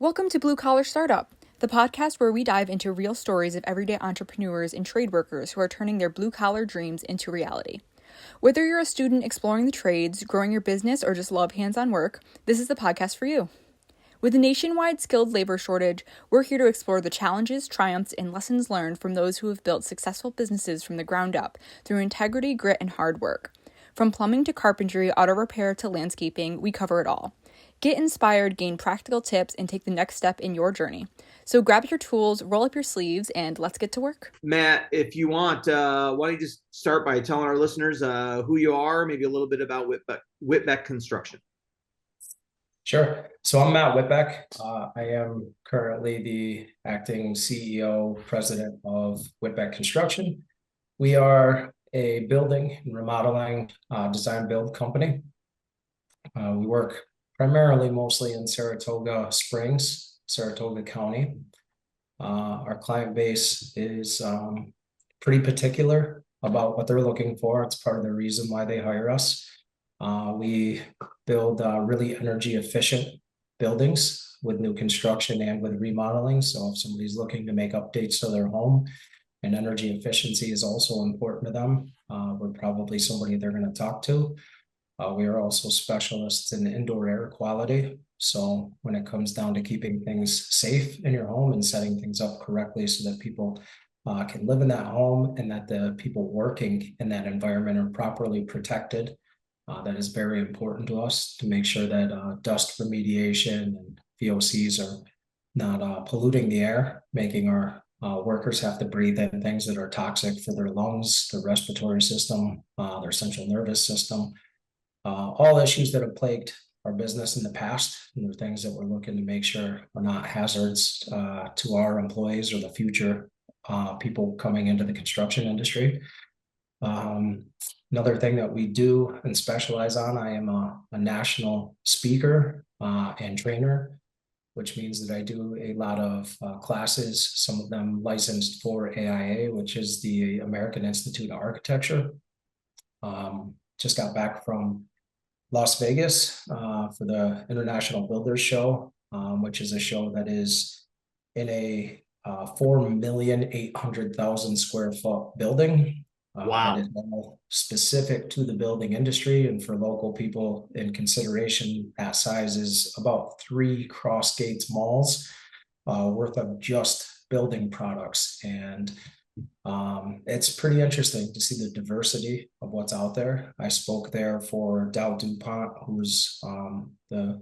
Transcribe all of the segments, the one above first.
Welcome to Blue Collar Startup, the podcast where we dive into real stories of everyday entrepreneurs and trade workers who are turning their blue collar dreams into reality. Whether you're a student exploring the trades, growing your business, or just love hands on work, this is the podcast for you. With a nationwide skilled labor shortage, we're here to explore the challenges, triumphs, and lessons learned from those who have built successful businesses from the ground up through integrity, grit, and hard work. From plumbing to carpentry, auto repair to landscaping, we cover it all. Get inspired, gain practical tips, and take the next step in your journey. So grab your tools, roll up your sleeves, and let's get to work. Matt, if you want, why don't you just start by telling our listeners who you are, maybe a little bit about Whitbeck Construction. Sure. So I'm Matt Whitbeck. I am currently the acting CEO, president of Whitbeck Construction. We are a building and remodeling design build company. We work primarily mostly in Saratoga Springs, Saratoga County. Our client base is pretty particular about what they're looking for. It's part of the reason why they hire us. We build really energy efficient buildings with new construction and with remodeling. So if somebody's looking to make updates to their home and energy efficiency is also important to them, we're probably somebody they're going to talk to. We are also specialists in indoor air quality. So when it comes down to keeping things safe in your home and setting things up correctly so that people can live in that home and that the people working in that environment are properly protected. That is very important to us to make sure that dust remediation and VOCs are not polluting the air, making our workers have to breathe in things that are toxic for their lungs, their respiratory system, their central nervous system. All issues that have plagued our business in the past, and the things that we're looking to make sure are not hazards to our employees or the future people coming into the construction industry. Another thing that we do and specialize on, I am a national speaker and trainer, which means that I do a lot of classes, some of them licensed for AIA, which is the American Institute of Architecture. Just got back from Las Vegas for the International Builders Show, which is a show that is in a 4,800,000 square foot building. Wow. That is all specific to the building industry, and for local people in consideration, that size is about 3 Cross Gates malls worth of just building products. And it's pretty interesting to see the diversity of what's out there. I spoke there for Dow DuPont, who's the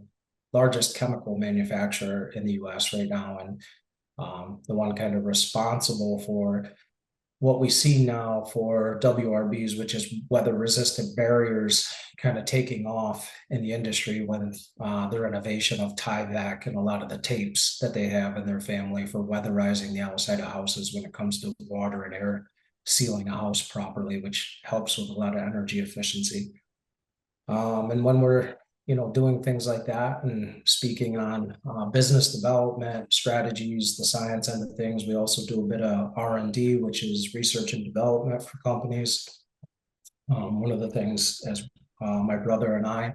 largest chemical manufacturer in the US right now, and the one kind of responsible for what we see now for WRBs, which is weather resistant barriers, kind of taking off in the industry with their innovation of Tyvek and a lot of the tapes that they have in their family for weatherizing the outside of houses when it comes to water and air sealing a house properly, which helps with a lot of energy efficiency. And when we're doing things like that and speaking on business development strategies, the science end of things, we also do a bit of R&D, which is research and development for companies. One of the things, as my brother and I,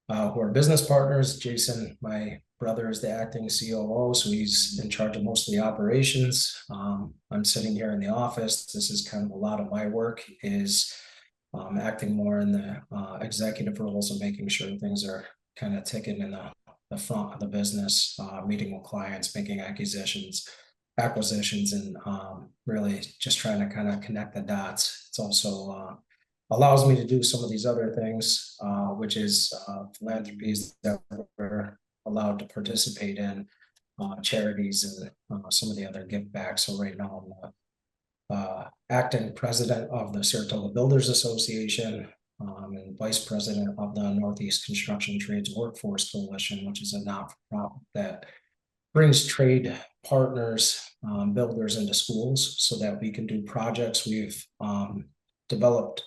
who are business partners, Jason, my brother, is the acting COO, so he's in charge of most of the operations. I'm sitting here in the office. This is kind of a lot of my work is acting more in the executive roles and making sure things are kind of ticking in the front of the business, meeting with clients, making acquisitions, and really just trying to kind of connect the dots. It's also allows me to do some of these other things, which is philanthropies that we're allowed to participate in, charities and some of the other give back. So right now I'm acting president of the Charitable Builders Association and vice president of the Northeast Construction Trades Workforce Coalition, which is a not-for-profit that brings trade partners, builders into schools so that we can do projects. We've developed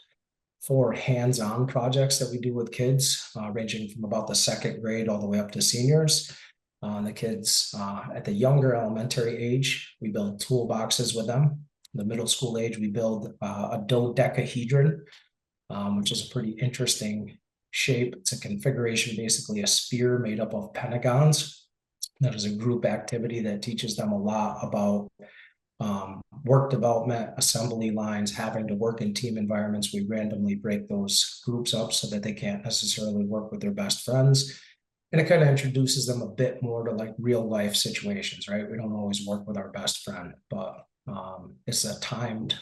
4 hands-on projects that we do with kids, ranging from about the 2nd grade all the way up to seniors. The kids at the younger elementary age, we build toolboxes with them. The middle school age, we build a dodecahedron, which is a pretty interesting shape. It's a configuration, basically a sphere made up of pentagons. That is a group activity that teaches them a lot about work development, assembly lines, having to work in team environments. We randomly break those groups up so that they can't necessarily work with their best friends. And it kind of introduces them a bit more to like real life situations, right? We don't always work with our best friend, but it's a timed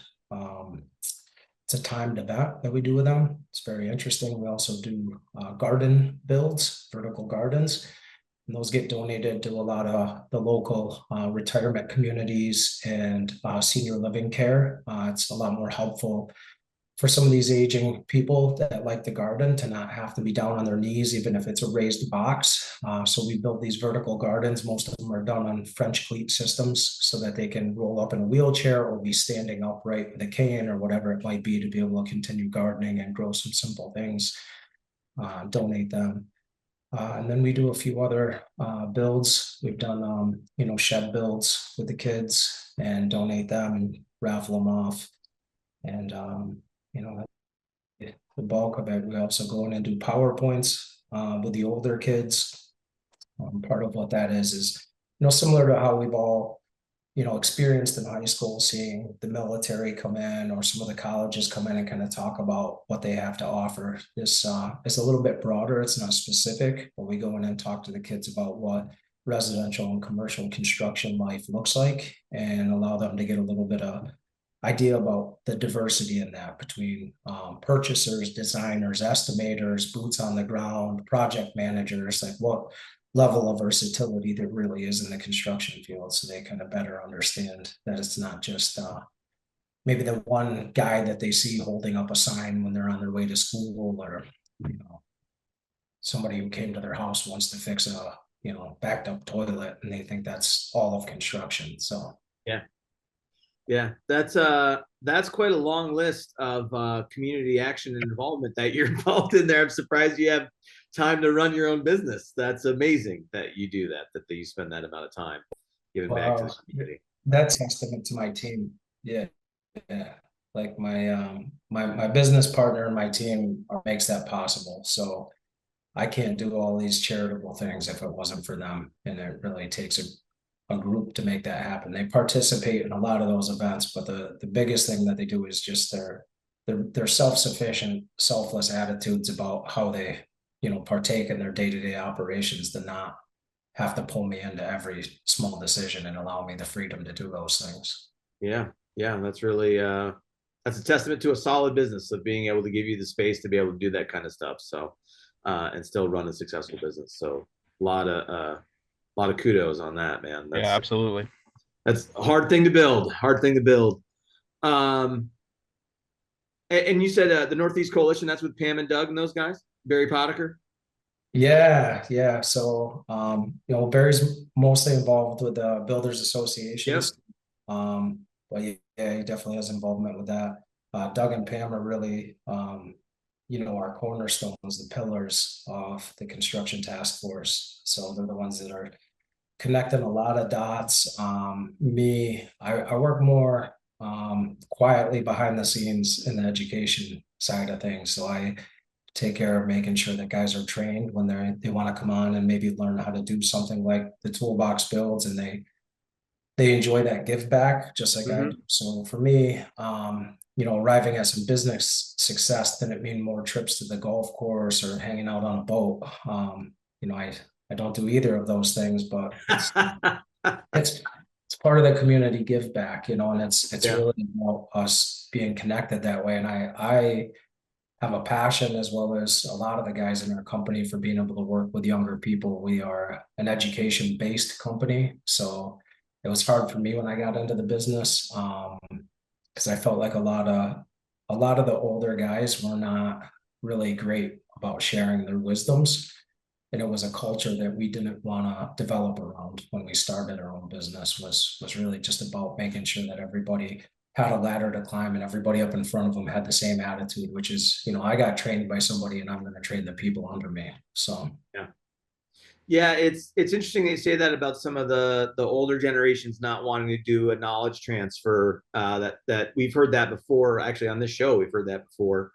event that we do with them. It's very interesting. We also do garden builds, vertical gardens. And those get donated to a lot of the local retirement communities and senior living care. It's a lot more helpful for some of these aging people that like the garden to not have to be down on their knees, even if it's a raised box. So we built these vertical gardens. Most of them are done on French cleat systems so that they can roll up in a wheelchair or be standing upright with a cane or whatever it might be to be able to continue gardening and grow some simple things, donate them. And then we do a few other builds. We've done, shed builds with the kids and donate them and raffle them off. And, the bulk of it, we also go in and do PowerPoints with the older kids. Part of what that is, similar to how we've all, experienced in high school, seeing the military come in or some of the colleges come in and kind of talk about what they have to offer. This is a little bit broader. It's not specific, but we go in and talk to the kids about what residential and commercial construction life looks like and allow them to get a little bit of idea about the diversity in that between purchasers, designers, estimators, boots on the ground, project managers, like what level of versatility there really is in the construction field, so they kind of better understand that it's not just maybe the one guy that they see holding up a sign when they're on their way to school, or somebody who came to their house wants to fix a backed up toilet and they think that's all of construction. So yeah, that's quite a long list of community action and involvement that you're involved in there. I'm surprised you have time to run your own business. That's amazing that you do that you spend that amount of time giving back to the community. That's testament to my team. Yeah. Like my business partner and my team makes that possible. So I can't do all these charitable things if it wasn't for them. And it really takes a group to make that happen. They participate in a lot of those events, but the biggest thing that they do is just their self-sufficient, selfless attitudes about how they partake in their day-to-day operations, to not have to pull me into every small decision and allow me the freedom to do those things. Yeah, that's really that's a testament to a solid business of being able to give you the space to be able to do that kind of stuff. So and still run a successful business. So a lot of kudos on that, man. Yeah, absolutely. That's a hard thing to build. And you said the Northeast Coalition, that's with Pam and Doug and those guys, Barry Potiker. Yeah. So Barry's mostly involved with the builders associations. Yep. But yeah, he definitely has involvement with that. Doug and Pam are really our cornerstones, the pillars of the construction task force. So they're the ones that are connecting a lot of dots. I work more quietly behind the scenes in the education side of things. So I take care of making sure that guys are trained when they want to come on and maybe learn how to do something like the toolbox builds, and they enjoy that give back just like I do. So for me, arriving at some business success didn't mean more trips to the golf course or hanging out on a boat. I don't do either of those things, but it's part of the community give back, and it's really about us being connected that way. And I have a passion, as well as a lot of the guys in our company, for being able to work with younger people. We are an education-based company, so it was hard for me when I got into the business, because I felt like a lot of the older guys were not really great about sharing their wisdoms. And it was a culture that we didn't want to develop around when we started our own business. Was really just about making sure that everybody had a ladder to climb and everybody up in front of them had the same attitude, which is, I got trained by somebody and I'm going to train the people under me. So yeah, it's interesting they say that about some of the older generations not wanting to do a knowledge transfer. That we've heard that before. Actually, on this show, we've heard that before.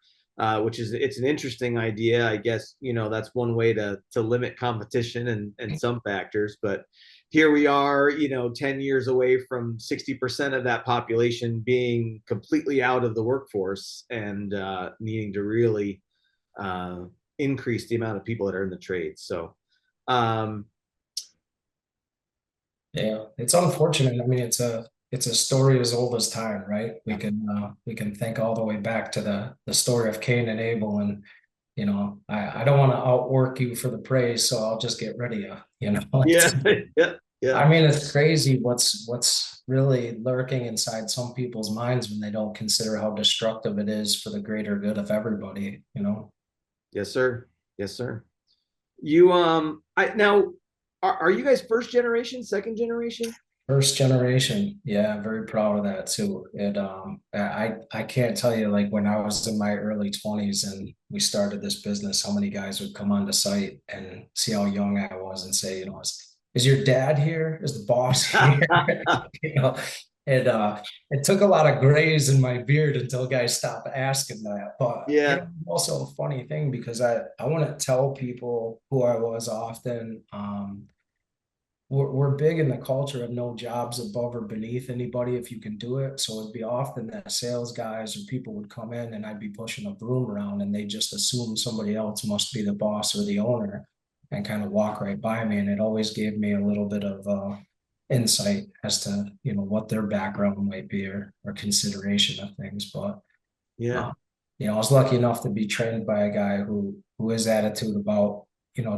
which is it's an interesting idea. I guess that's one way to limit competition and some factors. But here we are, 10 years away from 60% of that population being completely out of the workforce and needing to really increase the amount of people that are in the trades. So, yeah, it's unfortunate. I mean, it's a story as old as time, right? We can think all the way back to the story of Cain and Abel, and I don't want to outwork you for the praise, so I'll just get rid of you. yeah, yeah, I yeah, mean, it's crazy what's really lurking inside some people's minds when they don't consider how destructive it is for the greater good of everybody. yes, sir, yes, sir. You I now are you guys first generation, second generation? First generation, yeah, very proud of that too. I can't tell you, like, when I was in my early 20s and we started this business, how many guys would come on the site and see how young I was and say, is your dad here? Is the boss here? you know, and it took a lot of grays in my beard until guys stopped asking that. But Yeah, also a funny thing because I wouldn't tell people who I was often. We're big in the culture of no jobs above or beneath anybody if you can do it. So it'd be often that sales guys or people would come in and I'd be pushing a broom around and they just assume somebody else must be the boss or the owner and kind of walk right by me. And it always gave me a little bit of insight as to what their background might be or consideration of things. But yeah, uh, I was lucky enough to be trained by a guy who his attitude about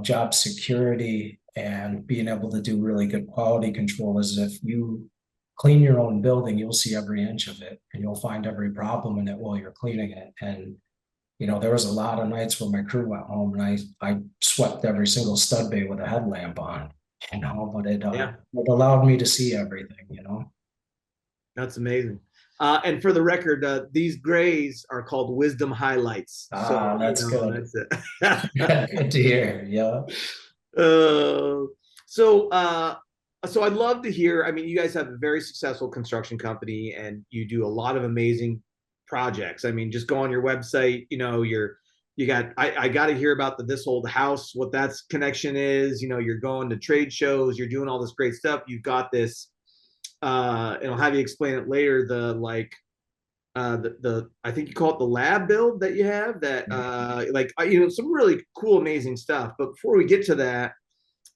job security and being able to do really good quality control is if you clean your own building, you'll see every inch of it and you'll find every problem in it while you're cleaning it. And there was a lot of nights where my crew went home and I swept every single stud bay with a headlamp on, but yeah. it allowed me to see everything. That's amazing. And for the record, these grays are called wisdom highlights. So That's good. that's it. Good to hear. Yeah. Uh, so, so I'd love to hear. I mean, you guys have a very successful construction company, and you do a lot of amazing projects. I mean, just go on your website. You got. I got to hear about the This Old House, what that's connection is. You're going to trade shows. You're doing all this great stuff. You've got this. And I'll have you explain it later. The I think you call it the lab build that you have that some really cool amazing stuff. But before we get to that,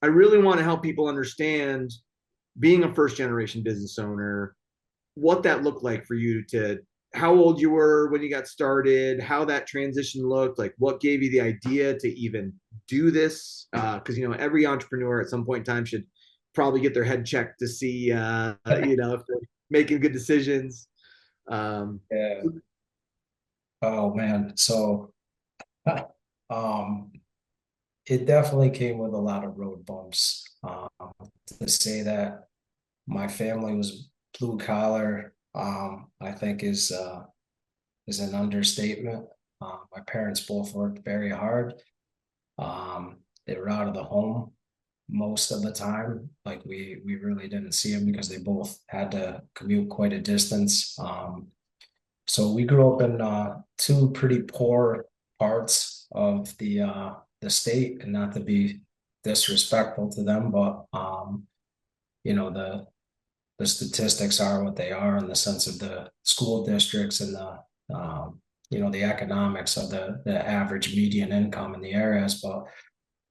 I really want to help people understand being a first generation business owner, what that looked like for you, to how old you were when you got started, how that transition looked like, what gave you the idea to even do this, because every entrepreneur at some point in time should probably get their head checked to see if they're making good decisions. Yeah. Oh man. So um it definitely came with a lot of road bumps. To say that my family was blue collar, I think is an understatement. My parents both worked very hard. They were out of the home most of the time. Like we really didn't see them because they both had to commute quite a distance. So we grew up in two pretty poor parts of the state, and not to be disrespectful to them, but you know the statistics are what they are in the sense of the school districts and the economics of the average median income in the areas. But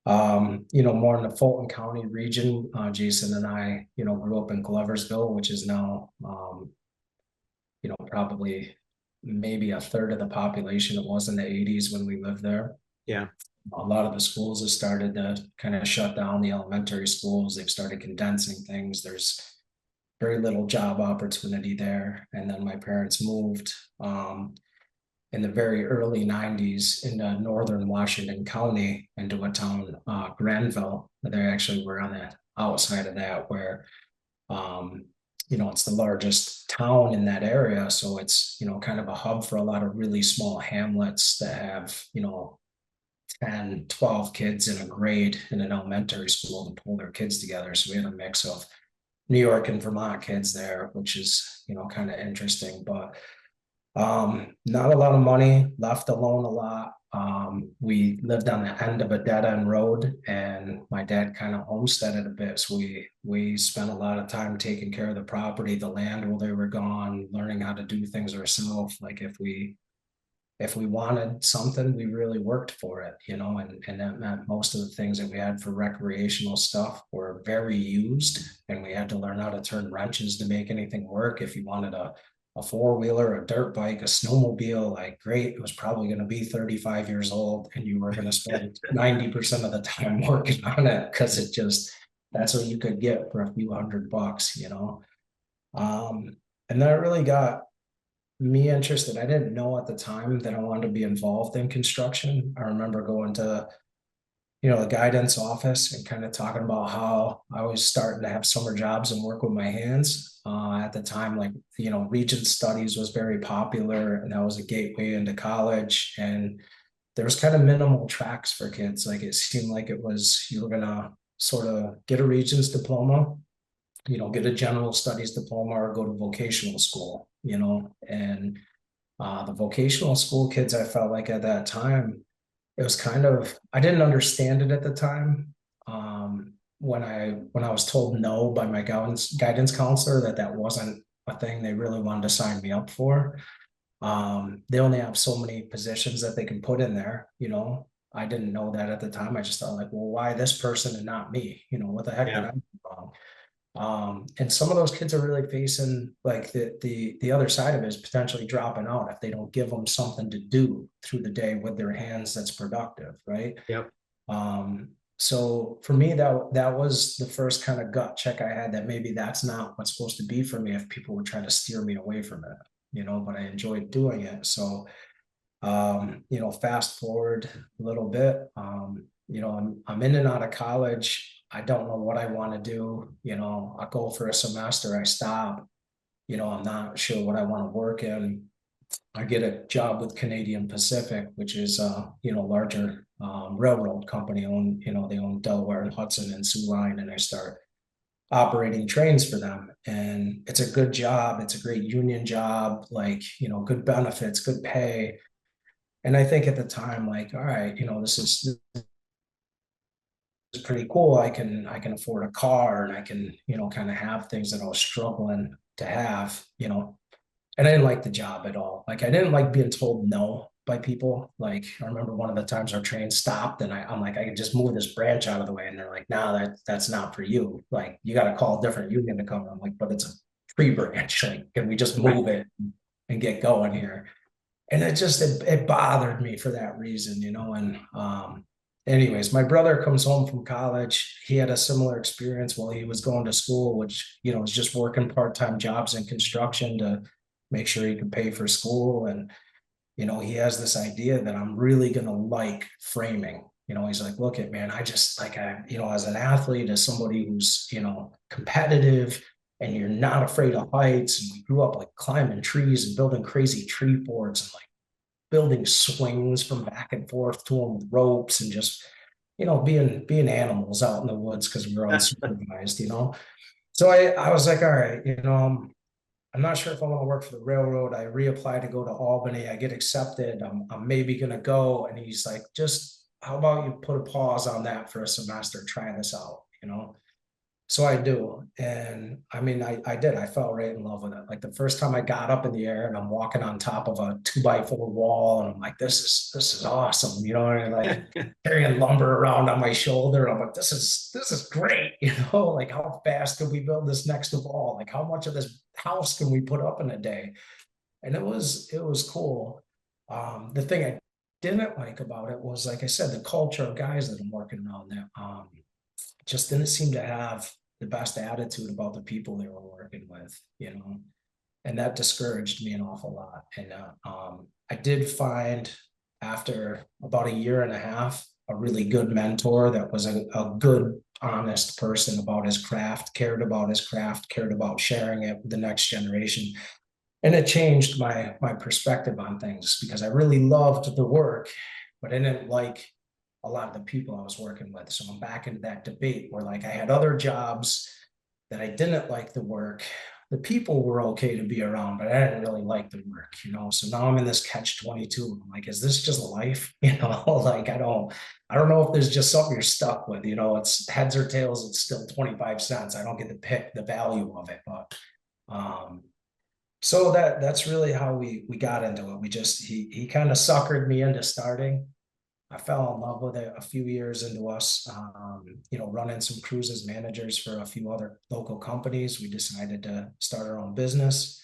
more in the Fulton County region, Jason and I grew up in Gloversville, which is now probably maybe a third of the population it was in the 80s when we lived there. Yeah. A lot of the schools have started to kind of shut down the elementary schools. They've started condensing things. There's very little job opportunity there. And then my parents moved in the very early 90s into northern Washington County into a town, Granville. They actually were on the outside of that where it's the largest town in that area. So it's, kind of a hub for a lot of really small hamlets that have, 10, 12 kids in a grade in an elementary school to pull their kids together. So we had a mix of New York and Vermont kids there, which is, kind of interesting. But Not a lot of money, left alone a lot. We lived on the end of a dead end road, and my dad kind of homesteaded a bit. So we spent a lot of time taking care of the property, the land while they were gone, learning how to do things ourselves. Like if we wanted something, we really worked for it, you know, and that meant most of the things that we had for recreational stuff were very used, and we had to learn how to turn wrenches to make anything work. If you wanted a four-wheeler, a dirt bike, a snowmobile, like great, it was probably going to be 35 years old, and you were going to spend 90% of the time working on it because that's what you could get for a few $100, you know. And that really got me interested. I didn't know at the time that I wanted to be involved in construction. I remember going to, you know, the guidance office and kind of talking about how I was starting to have summer jobs and work with my hands. At the time, like, you know, Regent Studies was very popular, and that was a gateway into college. And there was kind of minimal tracks for kids. Like it seemed like it was, you were gonna sort of get a Regents diploma, you know, get a general studies diploma or go to vocational school, you know. And the vocational school kids, I felt like at that time, it was kind of, I didn't understand it at the time. When I was told no by my guidance counselor that that wasn't a thing they really wanted to sign me up for. They only have so many positions that they can put in there, you know. I didn't know that at the time. I just thought like, well, why this person and not me? You know, what the heck did I do wrong? And some of those kids are really facing like the other side of it is potentially dropping out if they don't give them something to do through the day with their hands that's productive, right? Yep. So for me, that was the first kind of gut check I had, that maybe that's not what's supposed to be for me if people were trying to steer me away from it, you know, but I enjoyed doing it. So you know, fast forward a little bit, you know, I'm in and out of college. I don't know what I want to do. You know, I go for a semester, I stop. You know, I'm not sure what I want to work in. I get a job with Canadian Pacific, which is you know, larger railroad company. You know, they own Delaware and Hudson and Soo Line, and I start operating trains for them. And it's a good job. It's a great union job, like, you know, good benefits, good pay. And I think at the time, like, all right, you know, this is pretty cool. I can afford a car, and I can, you know, kind of have things that I was struggling to have, you know. And I didn't like the job at all. Like I didn't like being told no by people. Like I remember one of the times our train stopped, and I'm like, I can just move this branch out of the way. And they're like, no, that's not for you. Like you got to call a different union to come. I'm like, but it's a tree branch. Like, can we just move it and get going here? And it bothered me for that reason, you know. And anyways, my brother comes home from college. He had a similar experience while he was going to school, which, you know, was just working part-time jobs in construction to make sure he could pay for school. And you know, he has this idea that I'm really gonna like framing. You know, he's like, look at, man, I just like, you know, as an athlete, as somebody who's, you know, competitive, and you're not afraid of heights, and we grew up like climbing trees and building crazy tree forts and like building swings from back and forth to them with ropes, and just, you know, being animals out in the woods because we were unsupervised, you know. So I was like, all right, you know, I'm not sure if I want to work for the railroad. I reapply to go to Albany. I get accepted. I'm maybe going to go. And he's like, just how about you put a pause on that for a semester, try this out, you know? So I do. And I mean, I did. I fell right in love with it. Like the first time I got up in the air and I'm walking on top of a 2x4 wall, and I'm like, this is awesome. You know, and like carrying lumber around on my shoulder. I'm like, this is great. You know, like how fast can we build this next wall? Like how much of this house can we put up in a day? And it was cool. The thing I didn't like about it was, like I said, the culture of guys that I'm working around that just didn't seem to have the best attitude about the people they were working with, you know, and that discouraged me an awful lot. And I did find, after about a year and a half, a really good mentor that was a good, honest person about his craft, cared about his craft, cared about sharing it with the next generation. And it changed my perspective on things, because I really loved the work, but I didn't like a lot of the people I was working with. So I'm back into that debate where, like, I had other jobs that I didn't like the work, the people were okay to be around, but I didn't really like the work, you know. So now I'm in this catch-22. I'm like, is this just life? You know, like I don't know if there's just something you're stuck with, you know, it's heads or tails, it's still 25 cents. I don't get to pick the value of it, but um so that's really how we got into it. We just he kind of suckered me into starting. I fell in love with it a few years into us, you know, running some crews as managers for a few other local companies. We decided to start our own business.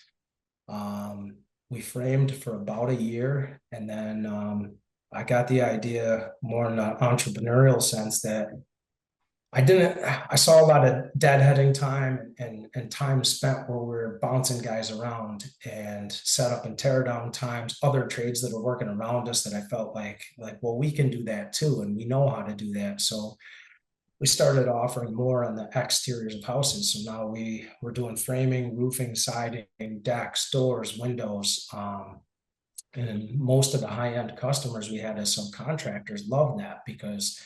We framed for about a year, and then I got the idea more in an entrepreneurial sense that I saw a lot of deadheading time and time spent where we're bouncing guys around and set up and tear down times, other trades that are working around us that I felt like, well, we can do that too. And we know how to do that. So we started offering more on the exteriors of houses. So now we're doing framing, roofing, siding, decks, doors, windows. And most of the high-end customers we had as subcontractors love that because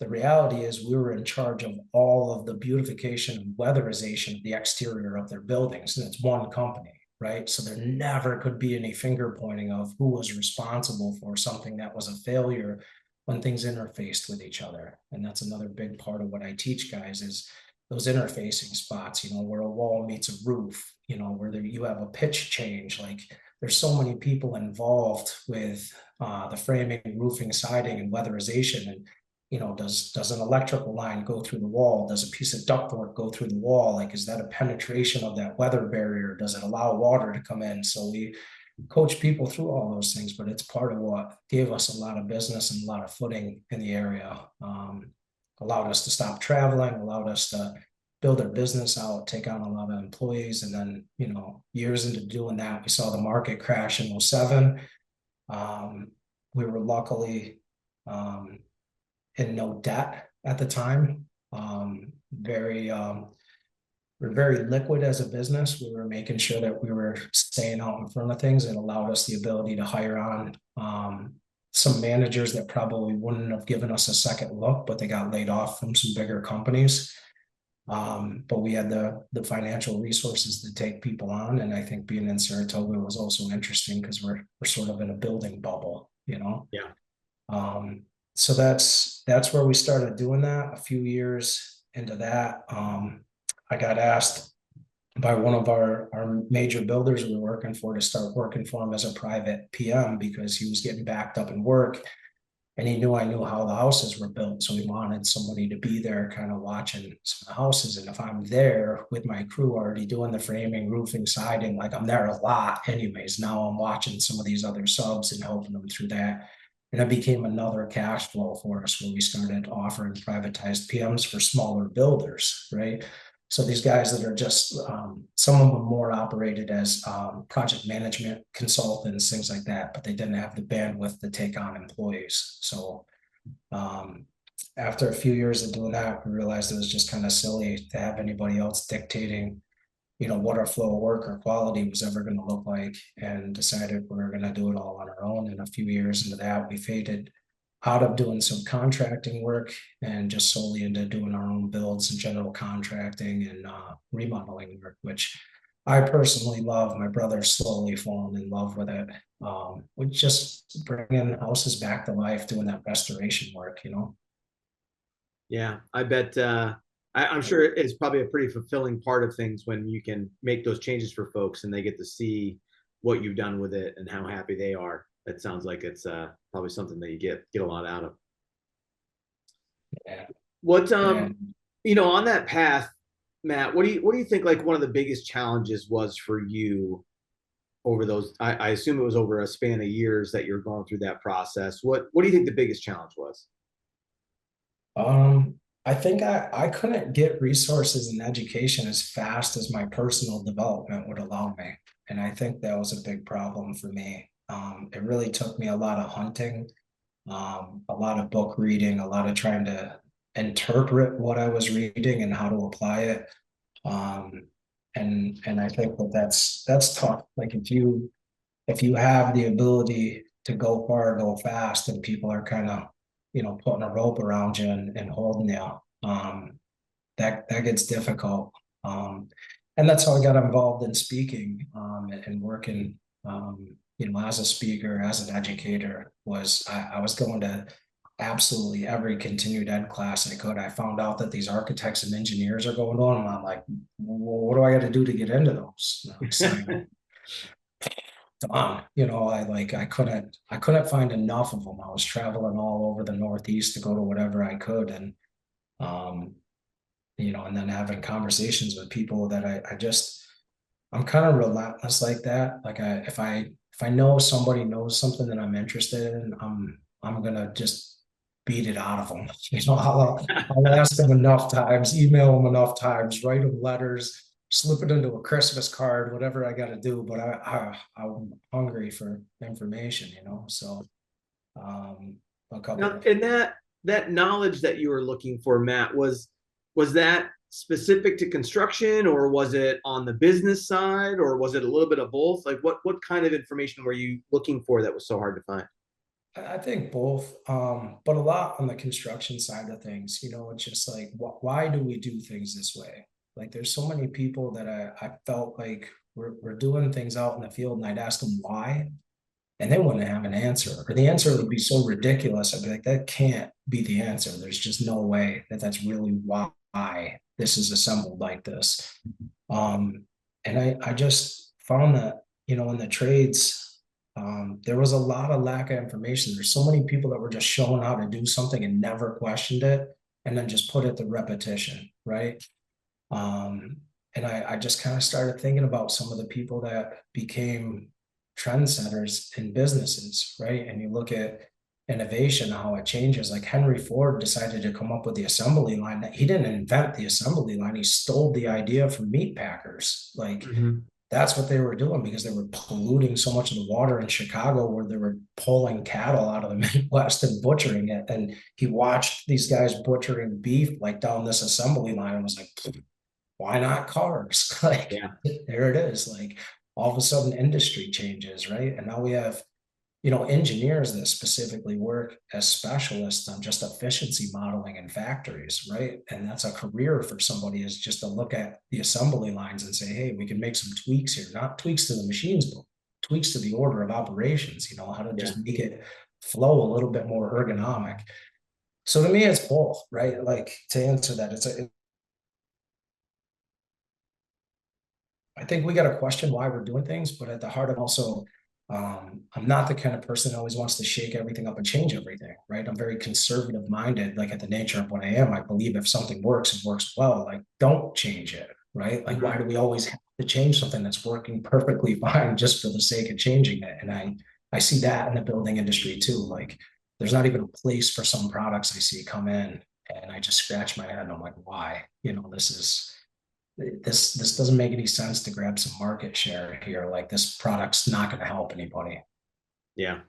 the reality is we were in charge of all of the beautification and weatherization of the exterior of their buildings. And it's one company, right? So there never could be any finger pointing of who was responsible for something that was a failure when things interfaced with each other. And that's another big part of what I teach guys is those interfacing spots, you know, where a wall meets a roof, you know, where you have a pitch change. Like there's so many people involved with the framing, roofing, siding, and weatherization. And you know, does an electrical line go through the wall? Does a piece of ductwork go through the wall? Like, is that a penetration of that weather barrier? Does it allow water to come in? So we coach people through all those things, but it's part of what gave us a lot of business and a lot of footing in the area. Allowed us to stop traveling, allowed us to build our business out, take on a lot of employees. And then, you know, years into doing that, we saw the market crash in 07. We were luckily in no debt at the time. We're very liquid as a business. We were making sure that we were staying out in front of things. It allowed us the ability to hire on some managers that probably wouldn't have given us a second look, but they got laid off from some bigger companies. But we had the financial resources to take people on. And I think being in Saratoga was also interesting because we're sort of in a building bubble, you know? Yeah. So that's where we started doing that. A few years into that, I got asked by one of our major builders we were working for to start working for him as a private PM because he was getting backed up in work. And he knew I knew how the houses were built. So he wanted somebody to be there kind of watching some of the houses. And if I'm there with my crew already doing the framing, roofing, siding, like I'm there a lot anyways. Now I'm watching some of these other subs and helping them through that. And it became another cash flow for us where we started offering privatized PMs for smaller builders, right? So these guys that are just, some of them more operated as project management consultants, things like that, but they didn't have the bandwidth to take on employees. So after a few years of doing that, we realized it was just kind of silly to have anybody else dictating, you know, what our flow of work or quality was ever going to look like, and decided we were going to do it all on our own. And a few years into that, we faded out of doing some contracting work and just solely into doing our own builds and general contracting and remodeling work, which I personally love. My brother's slowly fallen in love with it. We just bringing houses back to life, doing that restoration work, you know? Yeah, I bet. I'm sure it's probably a pretty fulfilling part of things when you can make those changes for folks and they get to see what you've done with it and how happy they are. That sounds like it's probably something that you get a lot out of. Yeah. What you know, on that path, Matt, what do you think like one of the biggest challenges was for you over those? I assume it was over a span of years that you're going through that process. What do you think the biggest challenge was? I think I couldn't get resources and education as fast as my personal development would allow me. And I think that was a big problem for me. It really took me a lot of hunting, a lot of book reading, a lot of trying to interpret what I was reading and how to apply it. And I think that's tough. Like if you have the ability to go far, go fast, and people are kind of, you know, putting a rope around you and holding you, that gets difficult. and that's how I got involved in speaking, and working, as a speaker, as an educator. Was I was going to absolutely every continued ed class I could. I found out that these architects and engineers are going on, and I'm like, well, what do I got to do to get into those? And I signed on. I couldn't find enough of them. I was traveling all over the Northeast to go to whatever I could, and um, and then having conversations with people that I'm kind of relentless like that. Like if I know somebody knows something that I'm interested in, I'm gonna just beat it out of them. I'll ask them enough times, email them enough times, write them letters, slip it into a Christmas card, whatever I got to do. But I'm hungry for information. So a couple Now, of and that knowledge that you were looking for, Matt, was that specific to construction, or was it on the business side, or was it a little bit of both? Like what kind of information were you looking for that was so hard to find? I think both, but a lot on the construction side of things. It's just like, why do we do things this way? Like, there's so many people that I felt like we're doing things out in the field, and I'd ask them why, and they wouldn't have an answer, or the answer would be so ridiculous. I'd be like, that can't be the answer. There's just no way that that's really why this is assembled like this. And I just found that, in the trades, there was a lot of lack of information. There's so many people that were just showing how to do something and never questioned it, and then just put it to repetition, right? Um, and I just kind of started thinking about some of the people that became trendsetters in businesses, right? And you look at innovation, how it changes. Like Henry Ford decided to come up with the assembly line. He didn't invent the assembly line. He stole the idea from meat packers. Like, that's what they were doing, because they were polluting so much of the water in Chicago, where they were pulling cattle out of the Midwest and butchering it. And he watched these guys butchering beef like down this assembly line and was like, why not cars? Like, Yeah. there it is. Like, all of a sudden industry changes, right? And now we have, engineers that specifically work as specialists on just efficiency modeling in factories, right? And that's a career for somebody, is just to look at the assembly lines and say, hey, we can make some tweaks here, not tweaks to the machines, but tweaks to the order of operations, how to just make it flow a little bit more ergonomic. So to me, it's both, right? Like, to answer that, I think we got to question why we're doing things, but at the heart of also, I'm not the kind of person that always wants to shake everything up and change everything, right? I'm very conservative minded, like, at the nature of what I am. I believe if something works, it works well. Like, don't change it, right? Like, why do we always have to change something that's working perfectly fine just for the sake of changing it? And I see that in the building industry too. Like, there's not even a place for some products I see come in, and I just scratch my head and I'm like, why? This doesn't make any sense to grab some market share here. Like, this product's not going to help anybody. Yeah.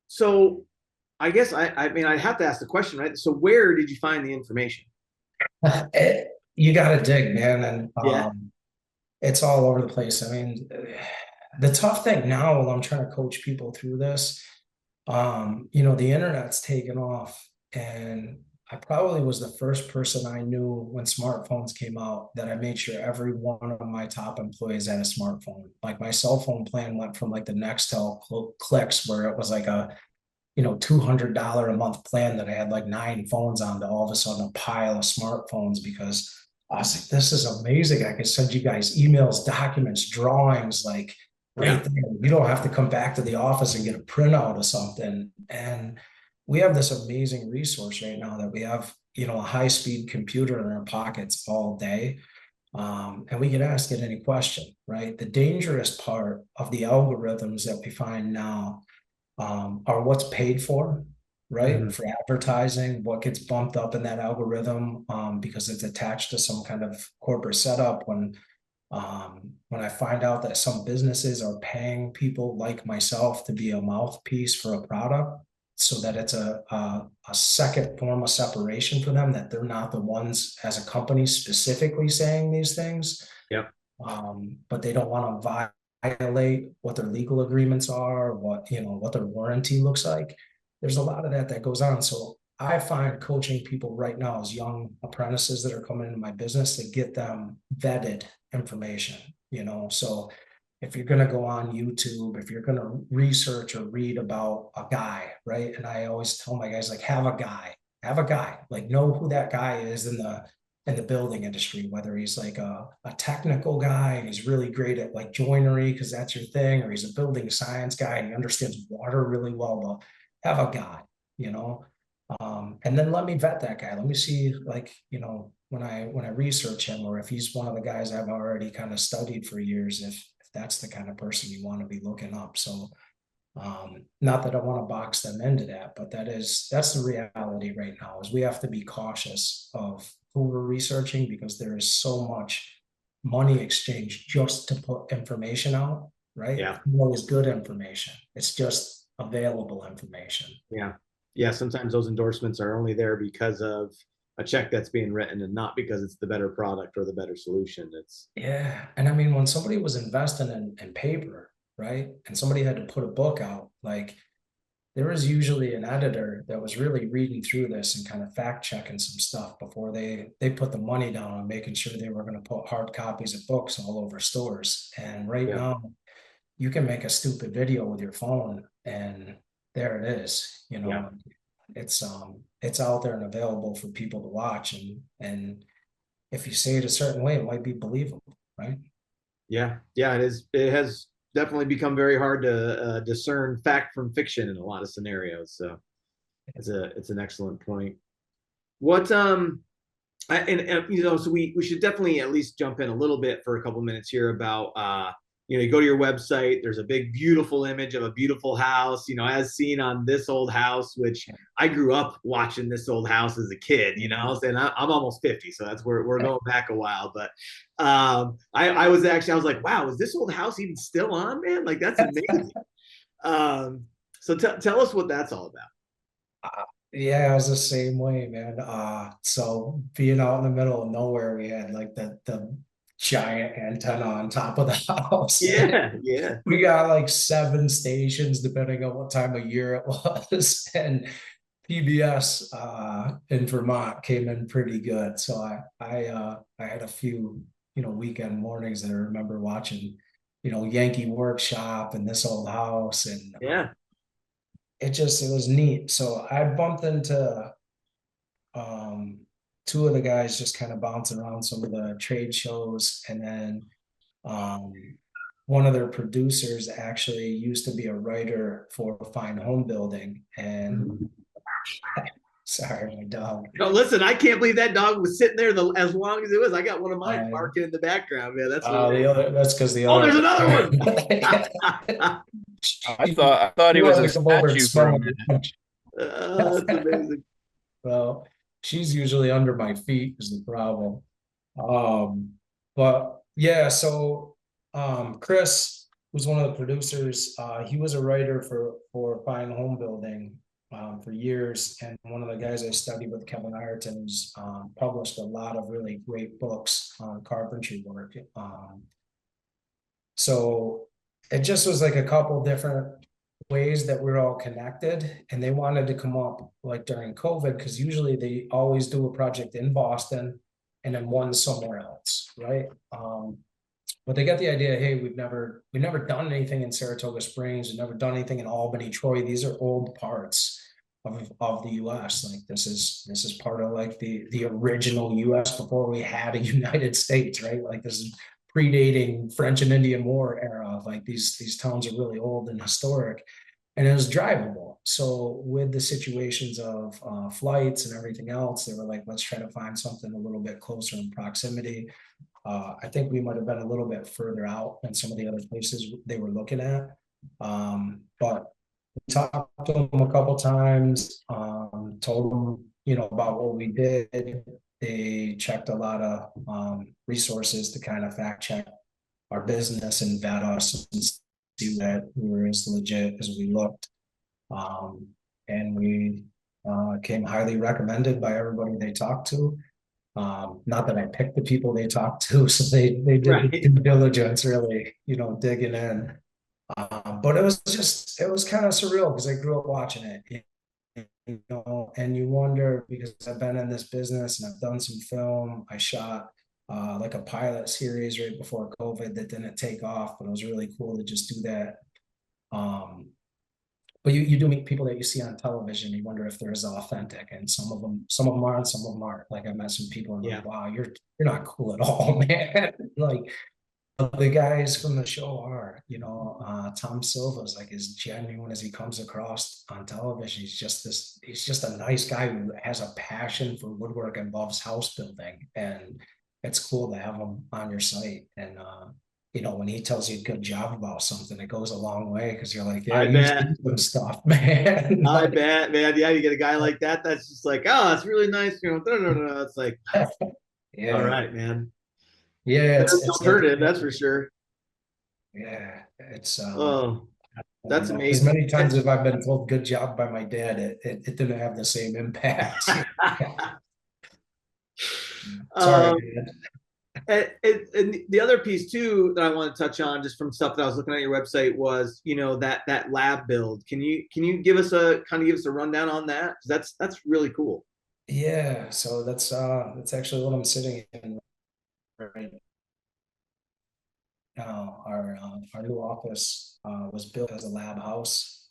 So I guess I mean, I have to ask the question, right? So where did you find the information? You got to dig, man. And Yeah. it's all over the place. I mean, the tough thing now, while I'm trying to coach people through this, the internet's taken off, and I probably was the first person I knew when smartphones came out that I made sure every one of my top employees had a smartphone. Like, my cell phone plan went from like the Nextel clicks, where it was like a $200 a month plan that I had like 9 phones on, to all of a sudden a pile of smartphones, because I was like, this is amazing. I can send you guys emails, documents, drawings, like, right there. You don't have to come back to the office and get a printout of something. And we have this amazing resource right now that we have, a high-speed computer in our pockets all day. And we can ask it any question, right? The dangerous part of the algorithms that we find now, are what's paid for, right? For advertising, what gets bumped up in that algorithm, because it's attached to some kind of corporate setup. When I find out that some businesses are paying people like myself to be a mouthpiece for a product, so that it's a second form of separation for them, that they're not the ones as a company specifically saying these things. Yep. But they don't want to violate what their legal agreements are, what their warranty looks like. There's a lot of that goes on. So I find coaching people right now as young apprentices that are coming into my business to get them vetted information, so if you're going to go on YouTube, if you're going to research or read about a guy, right? And I always tell my guys, like, have a guy, like, know who that guy is in the building industry, whether he's like a technical guy and he's really great at like joinery because that's your thing, or he's a building science guy and he understands water really well. But have a guy, you know. And then let me vet that guy. Let me see, like, when I research him, or if he's one of the guys I've already kind of studied for years, if that's the kind of person you want to be looking up. So not that I want to box them into that, but that's the reality right now, is we have to be cautious of who we're researching, because there is so much money exchange just to put information out, right? Yeah. It's good information. It's just available information. Yeah. Yeah. Sometimes those endorsements are only there because of a check that's being written and not because it's the better product or the better solution. Yeah. And I mean, when somebody was investing in paper, right, and somebody had to put a book out, like, there was usually an editor that was really reading through this and kind of fact checking some stuff before they put the money down on making sure they were going to put hard copies of books all over stores. And right now, you can make a stupid video with your phone and there it is. It's out there and available for people to watch, and if you say it a certain way, it might be believable, right? Yeah, it is. It has definitely become very hard to discern fact from fiction in a lot of scenarios. So it's an excellent point. What so we should definitely at least jump in a little bit for a couple minutes here about you go to your website, there's a big beautiful image of a beautiful house, as seen on This Old House, which I grew up watching This Old House as a kid, and I'm almost 50, so that's where we're going back a while. But I was like, wow, is This Old House even still on, man? Like, that's amazing. So tell us what that's all about. Yeah, I was the same way, man. So being out in the middle of nowhere, we had like the giant antenna on top of the house. Yeah. We got like 7 stations, depending on what time of year it was. And PBS in Vermont came in pretty good. So I had a few, weekend mornings that I remember watching, Yankee Workshop and This Old House. And it was neat. So I bumped into 2 of the guys just kind of bouncing around some of the trade shows, and then one of their producers actually used to be a writer for Fine Home Building. And sorry, my dog. No, listen, I can't believe that dog was sitting there as long as it was. I got one of mine barking in the background, man. That's that's because the other. Oh, there's another one. I thought he was a statue for a minute. That's amazing. Well, she's usually under my feet is the problem. But yeah, so Chris was one of the producers. He was a writer for Fine Home Building for years, and one of the guys I studied with, Kevin Ireton's, published a lot of really great books on carpentry work. So it just was like a couple different ways that we're all connected, and they wanted to come up like during COVID, because usually they always do a project in Boston and then one somewhere else, right? But they got the idea, hey, we've never done anything in Saratoga Springs, we've never done anything in Albany, Troy. These are old parts of the US. Like, this is part of like the original US before we had a United States, right? Like, this is predating French and Indian War era. Like, these towns are really old and historic, and it was drivable. So with the situations of flights and everything else, they were like, let's try to find something a little bit closer in proximity. I think we might have been a little bit further out than some of the other places they were looking at. But we talked to them a couple times, told them, about what we did. They checked a lot of resources to kind of fact check our business and vet us and see that we were as legit as we looked. And we came highly recommended by everybody they talked to. Not that I picked the people they talked to, so they did due diligence, really, digging in. But it was kind of surreal because I grew up watching it. you know, and you wonder, because I've been in this business and I've done some film. I shot like a pilot series right before COVID that didn't take off, but it was really cool to just do that. But you do meet people that you see on television. You wonder if they're as authentic, and some of them are, and some of them aren't. Like I met some people, and Yeah. like, wow, you're not cool at all, man. Like the guys from the show are, you know, Tom Silva's like as genuine as he comes across on television. He's just a nice guy who has a passion for woodwork and loves house building, and it's cool to have him on your site. And you know, when he tells you a good job about something, it goes a long way, because you're like, yeah, I you bet. see some stuff, man. I Like, bet, man. Yeah, you get a guy like that. That's just like, oh, it's really nice. You know, it's like, yeah, all right, man. yeah, Better it's like, alternative, that's for sure. yeah, it's Oh, that's as amazing. many times as I've been told good job by my dad, it didn't have the same impact. Sorry, um, Dad. and the other piece too that I want to touch on, just from stuff that I was looking at your website, was, you know, that lab build. Can you give us a rundown on that? 'Cause that's really cool. Yeah, so that's actually what I'm sitting in right now. Our new office was built as a lab house.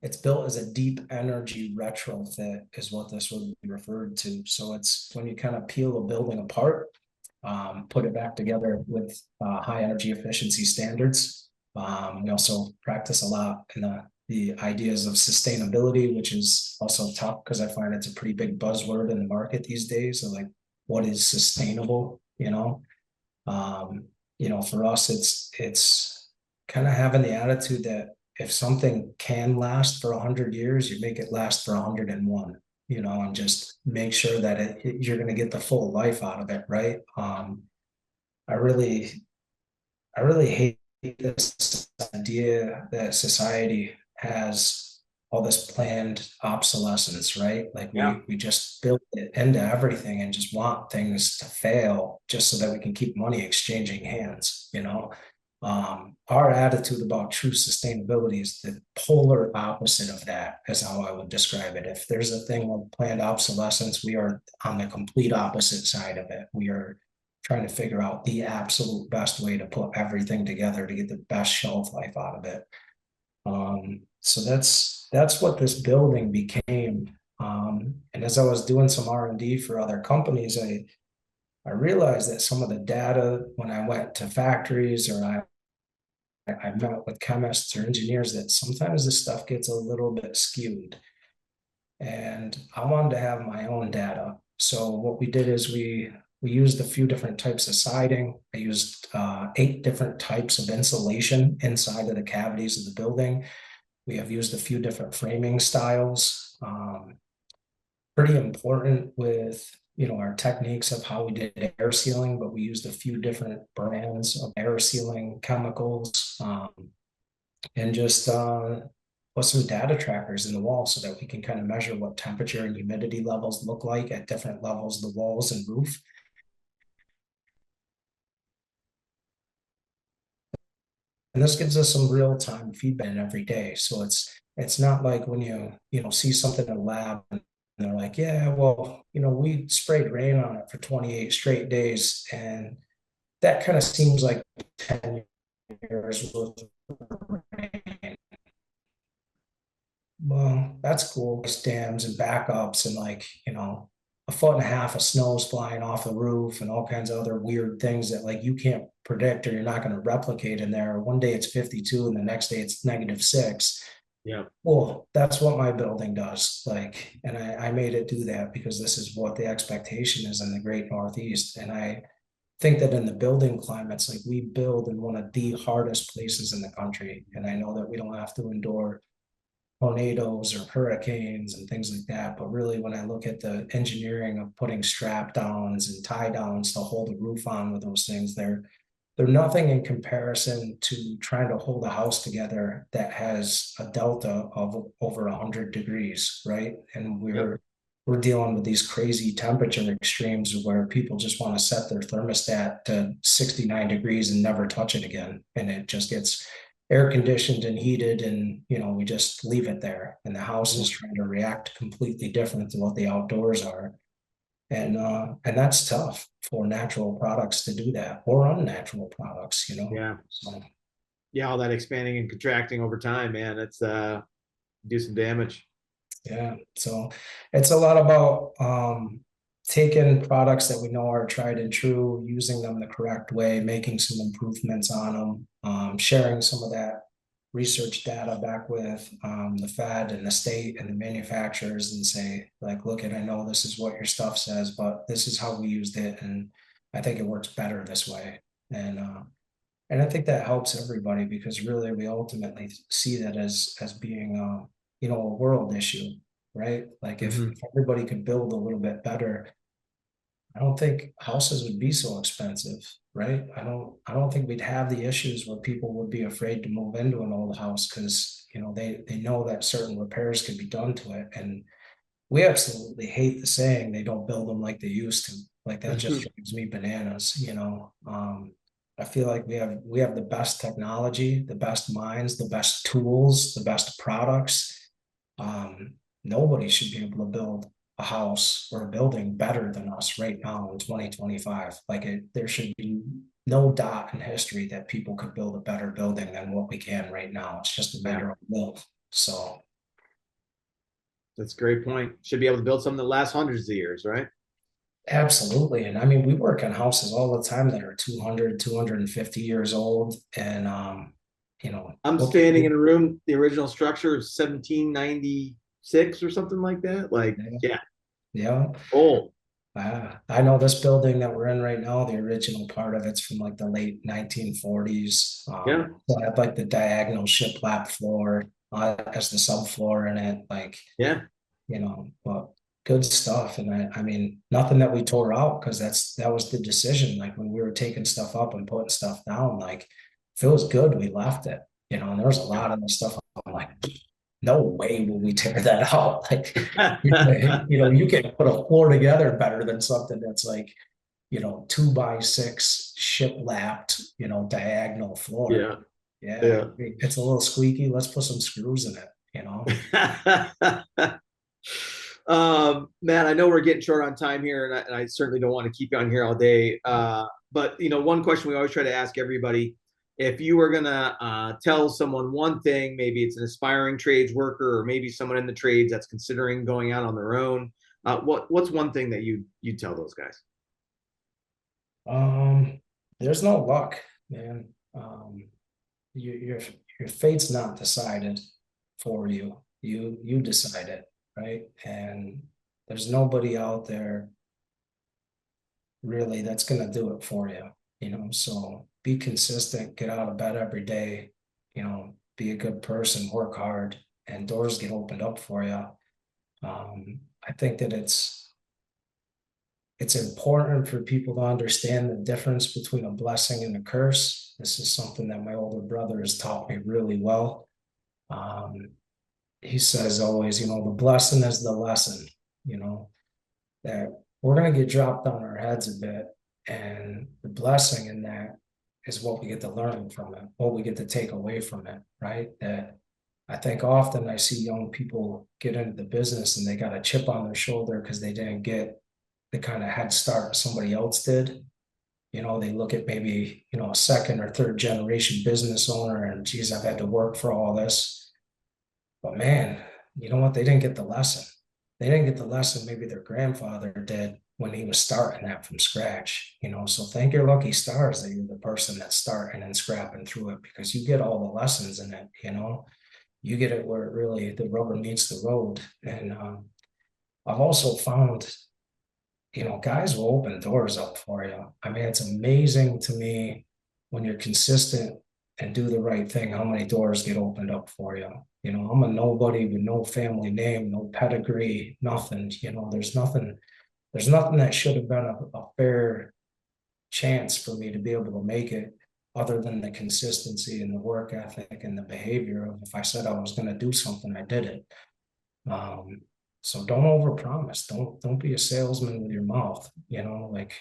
It's built as a deep energy retrofit, is what this would be referred to. So it's when you kind of peel a building apart, put it back together with high energy efficiency standards. We also practice a lot in the ideas of sustainability, which is also tough because I find it's a pretty big buzzword in the market these days. So like, what is sustainable? You know, for us, it's kind of having the attitude that if something can last for 100 years, you make it last for 101. You know, and just make sure that you're going to get the full life out of it, right? I really hate this idea that society has all this planned obsolescence, right? Like Yeah. we just build it into everything and just want things to fail just so that we can keep money exchanging hands, you know? Our attitude about true sustainability is the polar opposite of that, is how I would describe it. If there's a thing of planned obsolescence, we are on the complete opposite side of it. We are trying to figure out the absolute best way to put everything together to get the best shelf life out of it. So that's what this building became. And as I was doing some R&D for other companies, I realized that some of the data, when I went to factories or I met with chemists or engineers, that sometimes this stuff gets a little bit skewed. And I wanted to have my own data. So what we did is we used a few different types of siding. I used 8 different types of insulation inside of the cavities of the building. We have used a few different framing styles. Pretty important with, you know, our techniques of how we did air sealing, but we used a few different brands of air sealing chemicals, and just put some data trackers in the wall so that we can kind of measure what temperature and humidity levels look like at different levels of the walls and roof. And this gives us some real-time feedback every day. So it's not like when you know see something in a lab and they're like, yeah, well, you know, we sprayed rain on it for 28 straight days, and that kind of seems like 10 years worth of rain. Well, that's cool. Dams and backups and, like, you know, a foot and a half of snow's flying off the roof and all kinds of other weird things that like you can't predict or you're not going to replicate in there. One day it's 52 and the next day it's -6. Yeah. Well, that's what my building does. Like, and I made it do that because this is what the expectation is in the Great Northeast. And I think that in the building climates, like we build in one of the hardest places in the country. And I know that we don't have to endure tornadoes or hurricanes and things like that. But really, when I look at the engineering of putting strap downs and tie downs to hold the roof on with those things, they're nothing in comparison to trying to hold a house together that has a delta of over 100 degrees, right? And we're dealing with these crazy temperature extremes where people just want to set their thermostat to 69 degrees and never touch it again. And it just gets air conditioned and heated, and we just leave it there, and the house is trying to react completely different to what the outdoors are. And that's tough for natural products to do that, or unnatural products. Yeah. So Yeah, all that expanding and contracting over time, man, it's do some damage. yeah, so it's a lot about taking products that we know are tried and true, using them the correct way, making some improvements on them, sharing some of that research data back with the Fed and the state and the manufacturers, and say, like, look, I know this is what your stuff says, but this is how we used it, and I think it works better this way. And I think that helps everybody, because really we ultimately see that as being a world issue, right? Like if everybody could build a little bit better, I don't think houses would be so expensive, right? I don't think we'd have the issues where people would be afraid to move into an old house, because they know that certain repairs could be done to it. And we absolutely hate the saying they don't build them like they used to. Like, that just drives me bananas. I feel like we have the best technology, the best minds, the best tools, the best products. Nobody should be able to build a house or a building better than us right now in 2025. There should be no dot in history that people could build a better building than what we can right now. It's just a matter of will. So that's a great point. Should be able to build something that lasts hundreds of years, right? absolutely. And I mean, we work on houses all the time that are 200, 250 years old. And, I'm standing in a room, the original structure is 1796 or something like that. Like, yeah, yeah. old. I know this building that we're in right now, the original part of it's from like the late 1940s. Yeah. So I had like the diagonal shiplap floor as the subfloor in it. Like, Yeah. But good stuff. And I mean, nothing that we tore out, because that was the decision. Like, when we were taking stuff up and putting stuff down, like, if it was good, we left it. And there was a lot of the stuff I'm like, no way will we tear that out. Like, you can put a floor together better than something that's like, 2x6 shiplapped, diagonal floor. Yeah. Yeah. It's a little squeaky. Let's put some screws in it. Matt, I know we're getting short on time here, and I certainly don't want to keep you on here all day. But one question we always try to ask everybody: if you were gonna tell someone one thing, maybe it's an aspiring trades worker, or maybe someone in the trades that's considering going out on their own, what's one thing that you tell those guys? There's no luck, man. Your fate's not decided for you. You decide it, right? And there's nobody out there really that's gonna do it for you. So be consistent, get out of bed every day, be a good person, work hard, and doors get opened up for you. I think that it's important for people to understand the difference between a blessing and a curse. This is something that my older brother has taught me really well. He says always, the blessing is the lesson, that we're going to get dropped on our heads a bit. And the blessing in that is what we get to learn from it, what we get to take away from it, right? That I think often I see young people get into the business and they got a chip on their shoulder because they didn't get the kind of head start somebody else did. They look at maybe, a second or third generation business owner, and geez, I've had to work for all this. But man, you know what? They didn't get the lesson. They didn't get the lesson maybe their grandfather did when he was starting that from scratch. So thank your lucky stars that you're the person that's starting and scrapping through it, because you get all the lessons in it. You get it where it really, the rubber meets the road. And I've also found, guys will open doors up for you. I mean, it's amazing to me when you're consistent and do the right thing, how many doors get opened up for you. I'm a nobody with no family name, no pedigree, nothing. There's nothing that should have been a fair chance for me to be able to make it, other than the consistency and the work ethic and the behavior of, if I said I was going to do something, I did it. So don't overpromise. Don't be a salesman with your mouth. Like,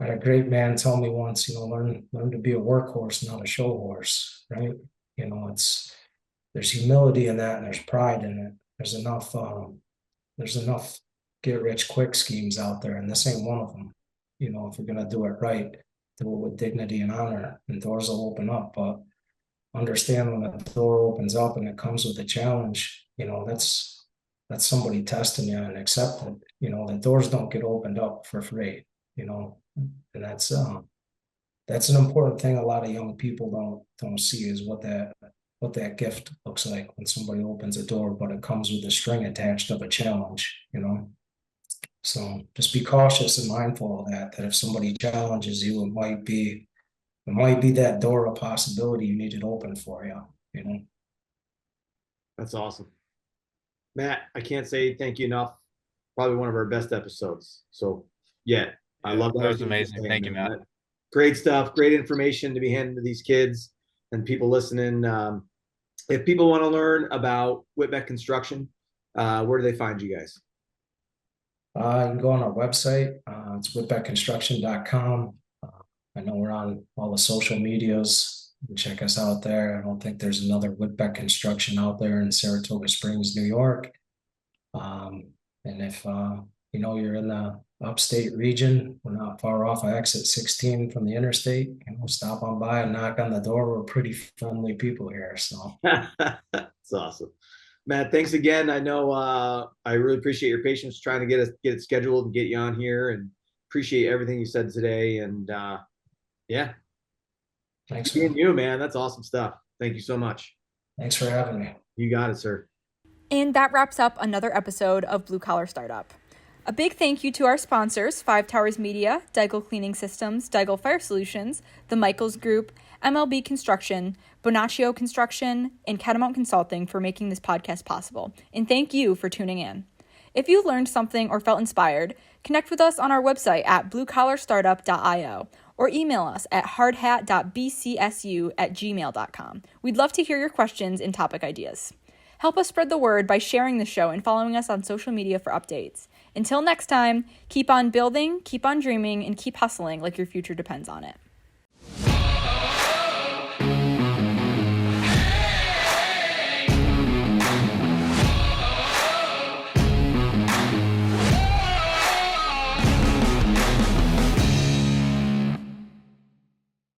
I had a great man tell me once, learn to be a workhorse, not a show horse, right? You know, there's humility in that and there's pride in it. There's enough get rich quick schemes out there, and this ain't one of them. You know, if you're gonna do it right, do it with dignity and honor, and doors will open up. But understand when a door opens up and it comes with a challenge, you know, that's somebody testing you and accepting. You know, the doors don't get opened up for free, you know, and that's an important thing a lot of young people don't see is what that gift looks like when somebody opens a door, but it comes with a string attached of a challenge, you know. So just be cautious and mindful of that if somebody challenges you, it might be that door of possibility you need it open for you, you know. That's awesome. Matt, I can't say thank you enough. Probably one of our best episodes. So yeah, I love that. That was amazing. Thank you, Matt. Great stuff. Great information to be handed to these kids and people listening. If people want to learn about Whitbeck Construction, where do they find you guys? You can go on our website. It's whitbeckconstruction.com. I know we're on all the social medias. Check us out there. I don't think there's another Whitbeck Construction out there in Saratoga Springs, New York. And if you know you're in the upstate region, we're not far off of exit 16 from the interstate. You know, stop on by and knock on the door. We're pretty friendly people here. So that's awesome. Matt, thanks again. I know I really appreciate your patience trying to get it scheduled and get you on here, and appreciate everything you said today. And yeah, thanks for you, man. That's awesome stuff. Thank you so much. Thanks for having me. You got it, sir. And that wraps up another episode of Blue Collar Startup. A big thank you to our sponsors, 5 Towers Media, Daigle Cleaning Systems, Daigle Fire Solutions, the Michaels Group, MLB Construction, Bonaccio Construction, and Catamount Consulting for making this podcast possible. And thank you for tuning in. If you learned something or felt inspired, connect with us on our website at bluecollarstartup.io or email us at hardhat.bcsu@gmail.com. We'd love to hear your questions and topic ideas. Help us spread the word by sharing the show and following us on social media for updates. Until next time, keep on building, keep on dreaming, and keep hustling like your future depends on it.